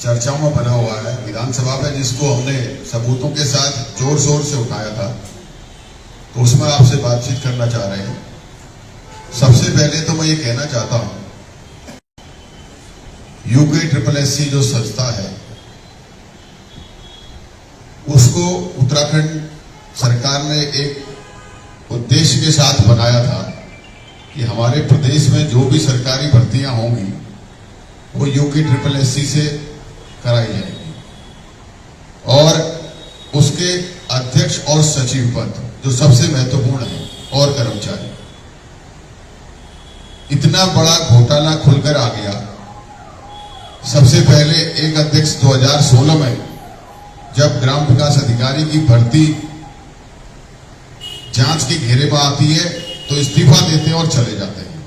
चर्चाओं में बना हुआ है विधानसभा में, जिसको हमने सबूतों के साथ जोर शोर से उठाया था, तो उसमें आपसे बातचीत करना चाह रहे हैं। सबसे पहले तो मैं ये कहना चाहता हूं, UKSSC जो संस्था है उसको उत्तराखंड सरकार ने एक उद्देश्य के साथ बनाया था कि हमारे प्रदेश में जो भी सरकारी भर्तियां होंगी वो UKSSC से कराई जाएगी, और उसके अध्यक्ष और सचिव पद जो सबसे महत्वपूर्ण है, और कर्मचारी। इतना बड़ा घोटाला खुलकर आ गया। सबसे पहले एक अध्यक्ष 2016 में जब ग्राम विकास अधिकारी की भर्ती जांच के घेरे में आती है तो इस्तीफा देते हैं और चले जाते हैं,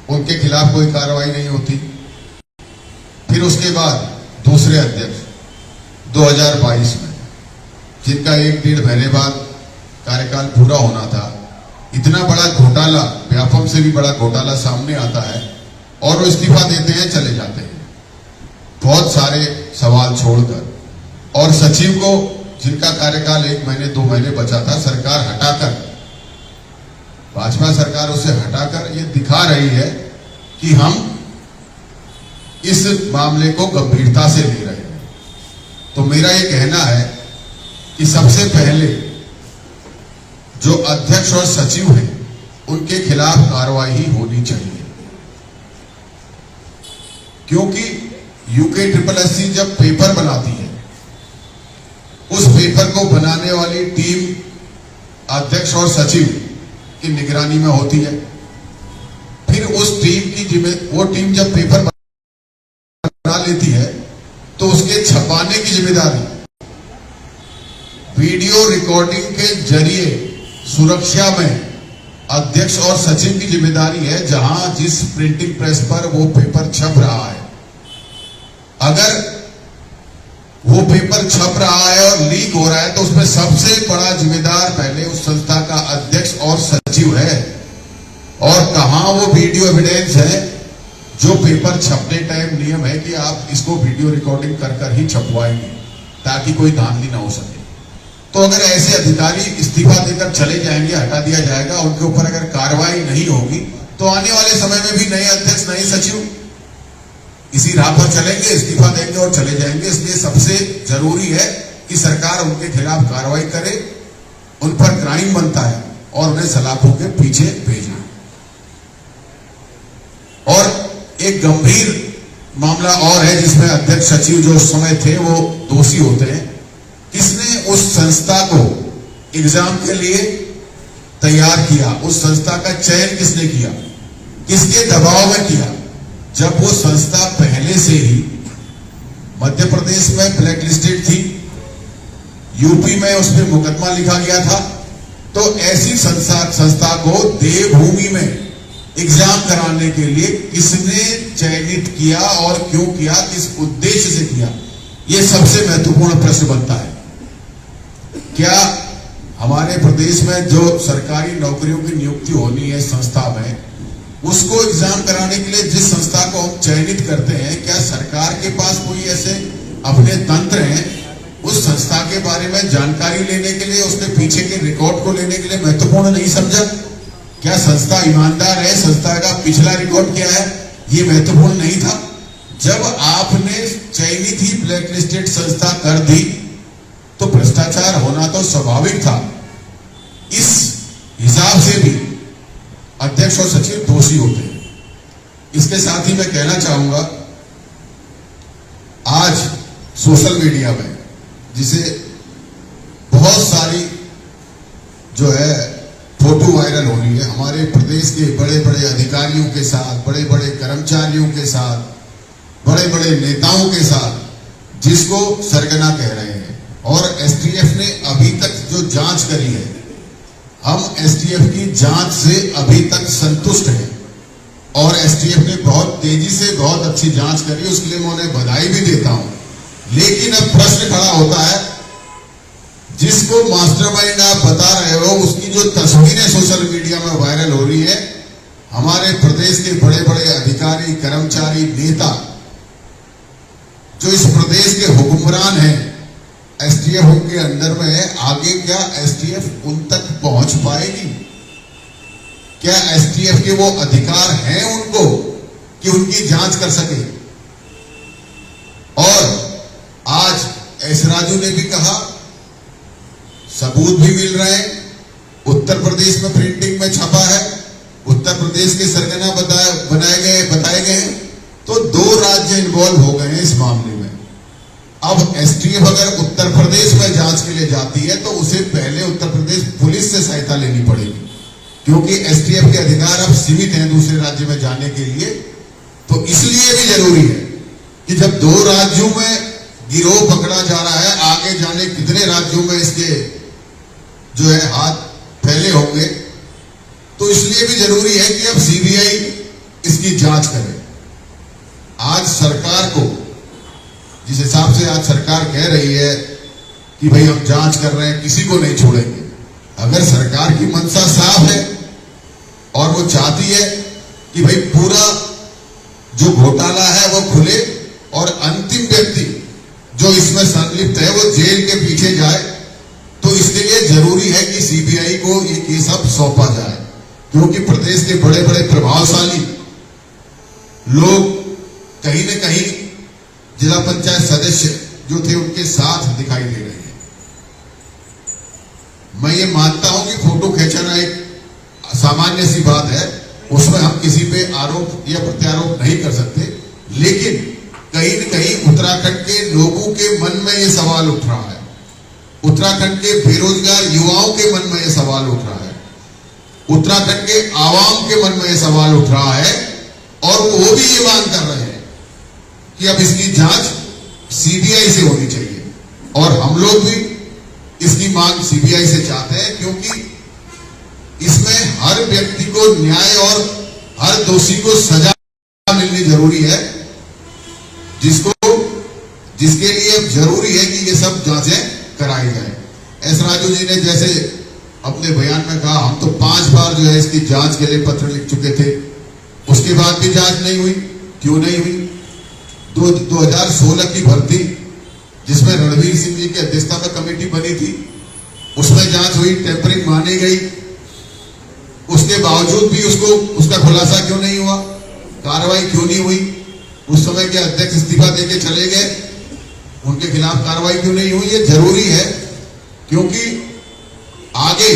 उनके खिलाफ कोई कार्रवाई नहीं होती। फिर उसके बाद दूसरे अध्यक्ष 2022 में, जिनका 1-1.5 महीने बाद कार्यकाल पूरा होना था, इतना बड़ा घोटाला, व्यापम से भी बड़ा घोटाला सामने आता है और वो इस्तीफा देते हैं, चले जाते हैं, बहुत सारे सवाल छोड़कर। और सचिव को, जिनका कार्यकाल 1 महीने 2 महीने बचा था, सरकार हटाकर, भाजपा सरकार उसे हटाकर ये दिखा रही है कि हम इस मामले को गंभीरता से ले रहे हैं। तो मेरा ये कहना है कि सबसे पहले जो अध्यक्ष और सचिव हैं उनके खिलाफ कार्रवाई होनी चाहिए, क्योंकि UKSSC जब पेपर बनाती है, उस पेपर को बनाने वाली टीम अध्यक्ष और सचिव की निगरानी में होती है। फिर उस टीम की वो टीम जब पेपर बना लेती है तो उसके छपाने की जिम्मेदारी वीडियो रिकॉर्डिंग के जरिए सुरक्षा में अध्यक्ष और सचिव की जिम्मेदारी है, जहां जिस प्रिंटिंग प्रेस पर वो पेपर छप रहा है। अगर वो पेपर छप रहा है और लीक हो रहा है तो उसमें सबसे बड़ा जिम्मेदार पहले उस संस्था का अध्यक्ष और सचिव है। और कहां वो वीडियो एविडेंस है जो पेपर छपने टाइम नियम है कि आप इसको वीडियो रिकॉर्डिंग कर ही छपवाएंगे ताकि कोई धांधली ना हो सके। तो अगर ऐसे अधिकारी इस्तीफा देकर चले जाएंगे, हटा दिया जाएगा, उनके ऊपर अगर कार्रवाई नहीं होगी तो आने वाले समय में भी नए अध्यक्ष, नए सचिव इसी राह पर चलेंगे, इस्तीफा देंगे और चले जाएंगे। इसलिए सबसे जरूरी है कि सरकार उनके खिलाफ कार्रवाई करे, उन पर क्राइम बनता है और उन्हें सलाखों के पीछे भेजना। और एक गंभीर मामला और है जिसमें अध्यक्ष सचिव जो उस समय थे वो दोषी होते हैं। किसने उस संस्था को एग्जाम के लिए तैयार किया, उस संस्था का चयन किसने किया, किसके दबाव में किया? जब वो संस्था पहले से ही मध्य प्रदेश में ब्लैक लिस्टेड थी, यूपी में उस पर मुकदमा लिखा गया था, तो ऐसी संस्था को देवभूमि में एग्जाम कराने के लिए किसने चयनित किया और क्यों किया, किस उद्देश्य से किया? यह सबसे महत्वपूर्ण प्रश्न बनता है। क्या हमारे प्रदेश में जो सरकारी नौकरियों की नियुक्ति होनी है संस्था में, उसको एग्जाम कराने के लिए जिस संस्था को हम चयनित करते हैं, क्या सरकार के पास कोई ऐसे अपने तंत्र हैं उस संस्था के बारे में जानकारी लेने के लिए, उसके पीछे के रिकॉर्ड को लेने के लिए महत्वपूर्ण नहीं समझा? क्या संस्था ईमानदार है, संस्था का पिछला रिकॉर्ड क्या है, ये महत्वपूर्ण नहीं था? जब आपने चयनित ही ब्लैक लिस्टेड संस्था कर दी तो भ्रष्टाचार होना तो स्वाभाविक था। इस हिसाब से भी अध्यक्ष और सचिव दोषी होते हैं। इसके साथ ही मैं कहना चाहूंगा, आज सोशल मीडिया में जिसे बहुत सारी जो है फोटो वायरल हो रही है हमारे प्रदेश के बड़े बड़े अधिकारियों के साथ, बड़े बड़े कर्मचारियों के साथ, बड़े बड़े नेताओं के साथ, जिसको सरगना कह रहे हैं। और एसटीएफ ने अभी तक जो जांच करी है, हम एसटीएफ की जांच से अभी तक संतुष्ट हैं और एसटीएफ ने बहुत तेजी से बहुत अच्छी जांच करी, उसके लिए मैं उन्हें बधाई भी देता हूं। लेकिन अब प्रश्न खड़ा होता है, जिसको मास्टरमाइंड आप बता रहे हो, उसकी जो तस्वीरें सोशल मीडिया में वायरल हो रही है, हमारे प्रदेश के बड़े बड़े अधिकारी, कर्मचारी, नेता जो इस प्रदेश के हुक्मरान हैं, एसटीएफ के अंडर में है, आगे क्या एसटीएफ उन तक पहुंच पाएगी? क्या एसटीएफ के वो अधिकार हैं उनको कि उनकी जांच कर सके? और आज एस राजू ने भी कहा, सबूत भी मिल रहे हैं, उत्तर प्रदेश में प्रिंटिंग में छपा है, उत्तर प्रदेश के सरगना बताए गए हैं, तो 2 राज्य इन्वॉल्व हो गए हैं इस मामले में। अब एसटीएफ अगर उत्तर प्रदेश में जांच के लिए जाती है तो उसे पहले उत्तर प्रदेश पुलिस से सहायता लेनी पड़ेगी, क्योंकि एसटीएफ के अधिकार अब सीमित हैं दूसरे राज्य में जाने के लिए। तो इसलिए भी जरूरी है कि जब 2 राज्यों में गिरोह पकड़ा जा रहा है, आगे जाने कितने राज्यों में इसके जो है हाथ फैले होंगे, तो इसलिए भी जरूरी है कि अब सीबीआई इसकी जांच करे। आज सरकार को, जिस हिसाब से आज सरकार कह रही है कि भाई हम जांच कर रहे हैं, किसी को नहीं छोड़ेंगे, अगर सरकार की मंशा साफ है और वो चाहती है कि भाई पूरा जो घोटाला है वो खुले और अंतिम व्यक्ति जो इसमें संलिप्त है वो जेल के पीछे जाए, तो इसके लिए जरूरी है कि सीबीआई को ये केस अब सौंपा जाए, क्योंकि प्रदेश के बड़े बड़े प्रभावशाली लोग कहीं न कहीं जिला पंचायत सदस्य जो थे उनके साथ दिखाई दे रहे हैं। मैं ये मानता हूं कि फोटो खींचना एक सामान्य सी बात है, उसमें हम किसी पे आरोप या प्रत्यारोप नहीं कर सकते, लेकिन कहीं न कहीं उत्तराखंड के लोगों के मन में ये सवाल उठ रहा है, उत्तराखंड के बेरोजगार युवाओं के मन में ये सवाल उठ रहा है, उत्तराखंड के आवाम के मन में ये सवाल उठ रहा है, और वो भी ये मांग कर रहे हैं कि अब इसकी जांच सीबीआई से होनी चाहिए। और हम लोग भी इसकी मांग सीबीआई से चाहते हैं, क्योंकि इसमें हर व्यक्ति को न्याय और हर दोषी को सजा मिलनी जरूरी है, जिसके लिए जरूरी है कि ये सब जांचें कराई जाए। एस राजू जी ने जैसे अपने बयान में कहा, हम तो 5 बार जो है इसकी जांच के लिए पत्र लिख चुके थे, उसके बाद भी जांच नहीं हुई। क्यों नहीं हुई? 2016 की भर्ती जिसमें रणवीर सिंह जी की अध्यक्षता में कमेटी बनी थी, उसमें जांच हुई, टेम्परिंग मानी गई, उसके बावजूद भी उसका खुलासा क्यों नहीं हुआ, कार्रवाई क्यों नहीं हुई? उस समय के अध्यक्ष इस्तीफा देके चले गए, उनके खिलाफ कार्रवाई क्यों नहीं हुई? ये जरूरी है, क्योंकि आगे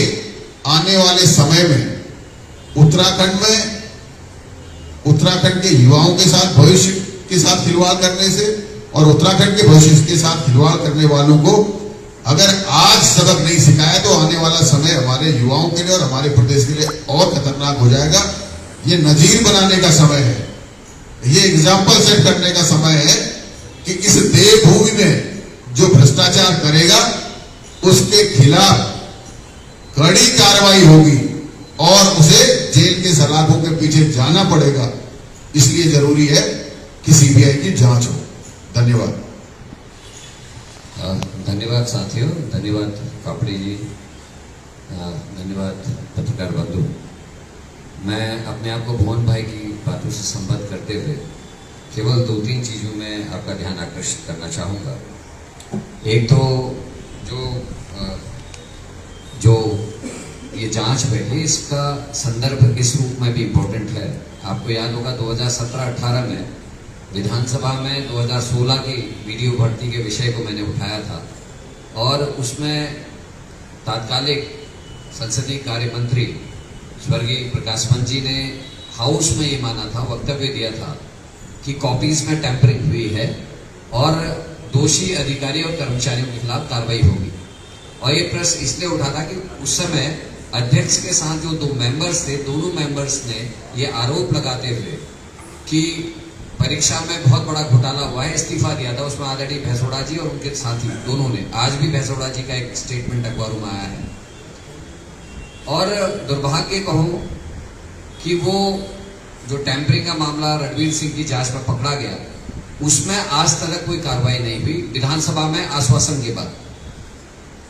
आने वाले समय में उत्तराखंड के युवाओं के साथ, भविष्य के साथ खिलवाड़ करने से और उत्तराखंड के भविष्य के साथ खिलवाड़ करने वालों को अगर आज सबक नहीं सिखाया तो आने वाला समय हमारे युवाओं के लिए और हमारे प्रदेश के लिए और खतरनाक हो जाएगा। ये नजीर बनाने का समय है, ये एग्जाम्पल सेट करने का समय है कि इस देवभूमि में जो भ्रष्टाचार करेगा उसके खिलाफ कड़ी कार्रवाई होगी और उसे जेल के सलाखों के पीछे जाना पड़ेगा। इसलिए जरूरी है कि सीबीआई की जांच हो। धन्यवाद। धन्यवाद साथियों, धन्यवाद कापड़ी जी, धन्यवाद पत्रकार बंधु। मैं अपने आप को भुवन भाई की बातों से संबद्ध करते हुए केवल 2-3 चीजों में आपका ध्यान आकर्षित करना चाहूँगा। एक तो जो ये जांच बैठी, इसका संदर्भ इस रूप में भी इम्पोर्टेंट है। आपको याद होगा 2017-18 में विधानसभा में 2016 की वीडियो भर्ती के विषय को मैंने उठाया था और उसमें तात्कालिक संसदीय कार्य मंत्री स्वर्गीय प्रकाश पंत जी ने हाउस में ये माना था, वक्तव्य दिया था कि कॉपीज में टैंपरिंग हुई है और दोषी अधिकारी और कर्मचारियों के खिलाफ कार्रवाई होगी। और ये प्रश्न इसलिए उठा था कि उस समय अध्यक्ष के साथ जो 2 मेंबर्स थे, दोनों मेंबर्स ने ये आरोप लगाते हुए कि परीक्षा में बहुत बड़ा घोटाला हुआ है, इस्तीफा दिया था। उसमें ऑलरेडी भैंसोड़ा जी और उनके साथी दोनों ने, आज भी भैंसोड़ा जी का एक स्टेटमेंट अखबारों में आया है। और दुर्भाग्य कहूं कि वो जो टैंपरिंग का मामला रणवीर सिंह की जांच में पकड़ा गया, उसमें आज तक कोई कार्रवाई नहीं हुई। विधानसभा में आश्वासन के बाद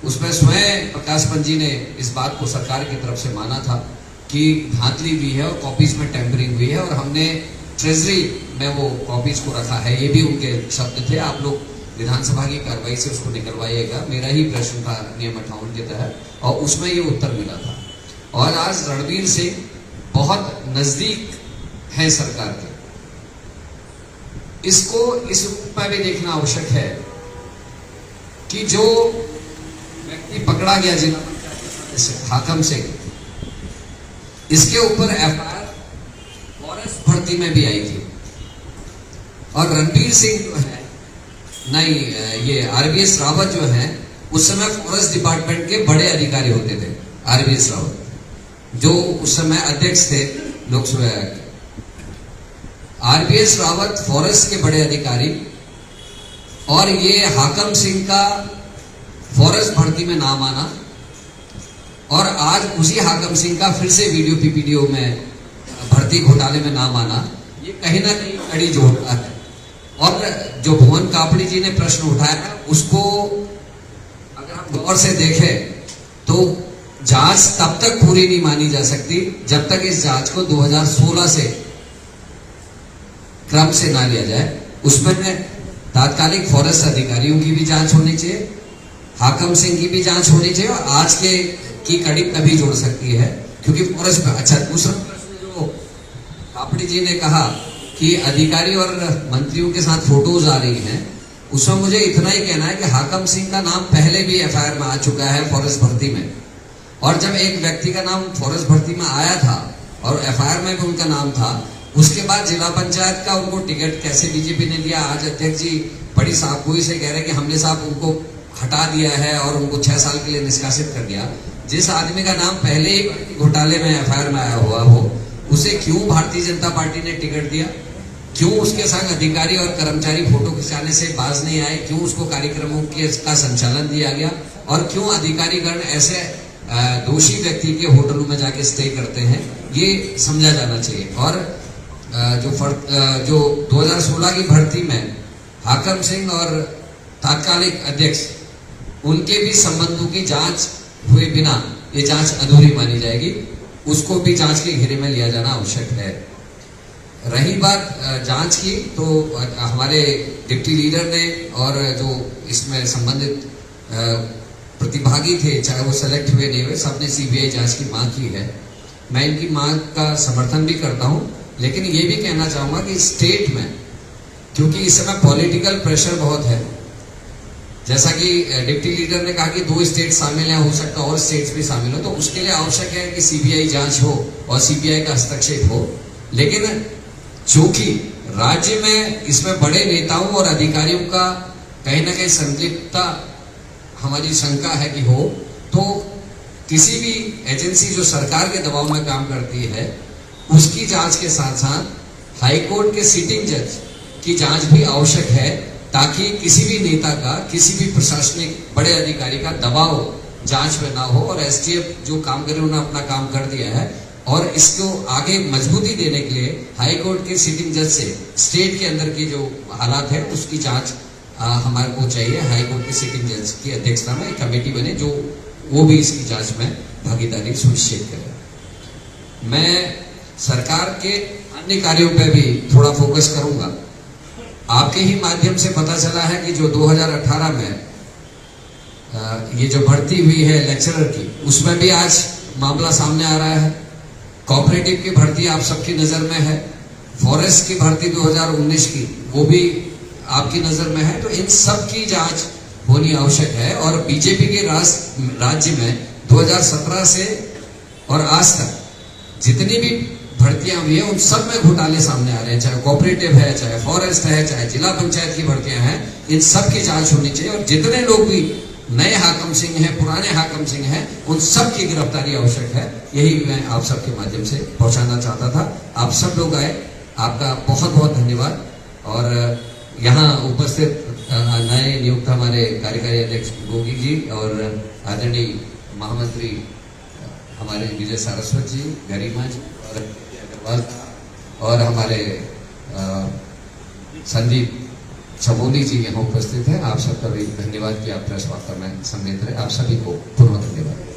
उसमें स्वयं प्रकाश पंत जी ने इस बात को सरकार की तरफ से माना था कि धांधली हुई है और कॉपीज में टैंपरिंग हुई है और हमने ट्रेजरी में वो कॉपीज को रखा है, ये भी उनके शब्द थे। आप लोग विधानसभा की कार्रवाई से उसको निकलवाइएगा। मेरा ही प्रश्न था नियम 58 के तहत, और उसमें ये उत्तर मिला था। और आज रणवीर सिंह बहुत नजदीक है सरकार के, इसको इस रूप में भी देखना आवश्यक है कि जो व्यक्ति पकड़ा गया जिला हाकम सिंह, इसके ऊपर एफआईआर फॉरेस्ट भर्ती में भी आई थी। और रणवीर सिंह जो है, नहीं, ये आरबीएस रावत जो है, उस समय फॉरेस्ट डिपार्टमेंट के बड़े अधिकारी होते थे। आरबीएस रावत जो उस समय अध्यक्ष थे लोकसभा के, आरबीएस रावत फॉरेस्ट के बड़े अधिकारी, और ये हाकम सिंह का फॉरेस्ट भर्ती में नाम आना, और आज उसी हाकम सिंह का फिर से वीडियो पीपीडीओ में भर्ती घोटाले में नाम आना, ये कहीं ना कहीं कड़ी जोड़ रहा है। और जो भुवन कापड़ी जी ने प्रश्न उठाया, उसको अगर हम गौर से देखें तो जांच तब तक पूरी नहीं मानी जा सकती जब तक इस जांच को 2016 से क्रम से ना लिया जाए। उसमें तात्कालिक फॉरेस्ट अधिकारियों की भी जांच होनी चाहिए, हाकम सिंह की भी जांच होनी चाहिए, और आज के की कड़ी तभी जोड़ सकती है क्योंकि फॉरेस्ट। अच्छा, दूसरा प्रश्न जो कापड़ी जी ने कहा कि अधिकारी और मंत्रियों के साथ फोटोज आ रही हैं, उसमें मुझे इतना ही कहना है कि हाकम सिंह का नाम पहले भी एफआईआर में आ चुका है फॉरेस्ट भर्ती में, और जब एक व्यक्ति का नाम फॉरेस्ट भर्ती में आया था और एफआईआर में भी उनका नाम था, उसके बाद जिला पंचायत का उनको टिकट कैसे बीजेपी ने दिया। आज अध्यक्ष जी बड़ी साफगोई से कह रहे हैं कि हमने साहब उनको हटा दिया है और उनको 6 साल के लिए निष्कासित कर दिया। जिस आदमी का नाम पहले ही घोटाले में एफआईआर में आया हुआ हो, उसे क्यों भारतीय जनता पार्टी ने टिकट दिया? क्यों उसके संग अधिकारी और कर्मचारी फोटो खिंचाने से बाज नहीं आए? क्यों उसको कार्यक्रमों का संचालन दिया गया? और क्यों अधिकारीगण ऐसे दोषी व्यक्ति के होटलों में जाके स्टे करते हैं? ये समझा जाना चाहिए। और जो 2016 की भर्ती में हाकम सिंह और तात्कालिक अध्यक्ष, उनके भी संबंधों की जांच हुए बिना ये जांच अधूरी मानी जाएगी, उसको भी जांच के घेरे में लिया जाना आवश्यक है। रही बात जांच की, तो हमारे डिप्टी लीडर ने और जो इसमें संबंधित प्रतिभागी थे, चाहे वो सेलेक्ट हुए नहीं हुए, सबने सीबीआई जांच की मांग की है। मैं इनकी मांग का समर्थन भी करता हूं, लेकिन ये भी कहना चाहूंगा कि स्टेट में, क्योंकि इस समय पॉलिटिकल प्रेशर बहुत है, जैसा कि डिप्टी लीडर ने कहा कि 2 स्टेट शामिल हैं, हो सकता है और स्टेट्स भी शामिल हो, तो उसके लिए आवश्यक है कि सीबीआई जांच हो और सीबीआई का हस्तक्षेप हो। लेकिन चूंकि राज्य में इसमें बड़े नेताओं और अधिकारियों का कहीं ना कहीं संलिप्तता हमारी शंका है कि हो, तो किसी भी एजेंसी जो सरकार के दबाव में काम करती है, उसकी जांच के साथ साथ हाईकोर्ट के सिटिंग जज की जांच भी आवश्यक है, ताकि किसी भी नेता का, किसी भी प्रशासनिक बड़े अधिकारी का दबाव जांच में ना हो। और एसटीएफ जो काम करे, उन्होंने अपना काम कर दिया है, और इसको आगे मजबूती देने के लिए हाईकोर्ट के सिटिंग जज से स्टेट के अंदर की जो हालात है उसकी जांच हमारे को चाहिए। हाईकोर्ट के सिटिंग जज की अध्यक्षता में एक कमेटी बने जो वो भी इसकी जांच में भागीदारी सुनिश्चित करे। मैं सरकार के अन्य कार्यों पर भी थोड़ा फोकस करूंगा। आपके ही माध्यम से पता चला है कि जो 2018 में ये जो भर्ती हुई है लेक्चरर की, उसमें भी आज मामला सामने आ रहा है। कोऑपरेटिव की भर्ती आप सबकी नजर में है, फॉरेस्ट की भर्ती 2019 की, वो भी आपकी नजर में है। तो इन सब की जांच होनी आवश्यक है। और बीजेपी के राज्य में 2017 से और आज तक जितनी भी भर्तियां हुई है, उन सब में घोटाले सामने आ रहे हैं, चाहे कोऑपरेटिव है, चाहे फॉरेस्ट है, चाहे जिला पंचायत की भर्तियां हैं, इन सब की जांच होनी चाहिए। और जितने लोग भी नए हाकम सिंह हैं, पुराने हाकम सिंह हैं, उन सब की गिरफ्तारी आवश्यक है। यही मैं आप सबके माध्यम से पहुंचाना चाहता था। आप सब लोग आए, आपका बहुत बहुत धन्यवाद। और यहाँ उपस्थित नए नियुक्त हमारे कार्यकारी अध्यक्ष गोगी जी और आदरणीय महामंत्री हमारे विजय सारस्वत जी, गरिमा जी और अग्रवाल, और हमारे संदीप चमोली जी यहाँ उपस्थित हैं। आप सबका भी धन्यवाद कि आप प्रेस वार्ता में सम्मिलित रहे। आप सभी को पुनः धन्यवाद।